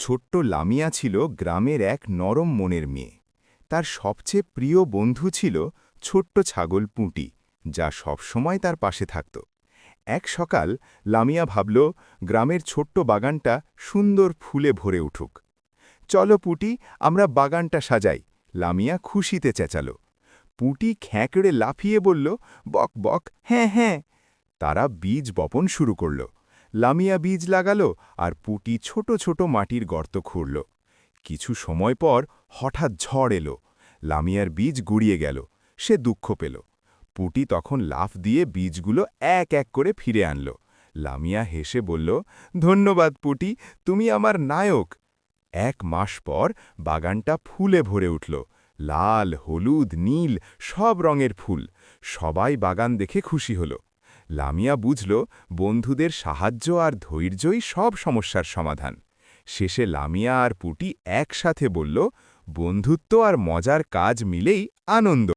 ছোট্ট লামিয়া ছিল গ্রামের এক নরম মনের মেয়ে। তার সবচেয়ে প্রিয় বন্ধু ছিল ছোট্ট ছাগল পুঁটি, যা সবসময় তার পাশে থাকত। এক সকাল লামিয়া ভাবল, গ্রামের ছোট্ট বাগানটা সুন্দর ফুলে ভরে উঠুক। চলো পুঁটি, আমরা বাগানটা সাজাই, লামিয়া খুশিতে চেঁচাল। পুঁটি খ্যাঁকড়ে লাফিয়ে বলল, বক বক, হ্যাঁ হ্যাঁ। তারা বীজ বপন শুরু করল। লামিয়া বীজ লাগালো আর পুঁটি ছোট ছোট মাটির গর্ত খুঁড়ল। কিছু সময় পর হঠাৎ ঝড় এলো। লামিয়ার বীজ গুড়িয়ে গেল। সে দুঃখ পেল। পুঁটি তখন লাফ দিয়ে বীজগুলো এক এক করে ফিরে আনল। লামিয়া হেসে বলল, ধন্যবাদ পুঁটি, তুমি আমার নায়ক। 1 মাস পর বাগানটা ফুলে ভরে উঠল। লাল, হলুদ, নীল সব রঙের ফুল। সবাই বাগান দেখে খুশি হল। লামিয়া বুঝল, বন্ধুদের সাহায্য আর ধৈর্যই সব সমস্যার সমাধান। শেষে লামিয়া আর পুঁটি একসাথে বলল, বন্ধুত্ব আর মজার কাজ মিলেই আনন্দ।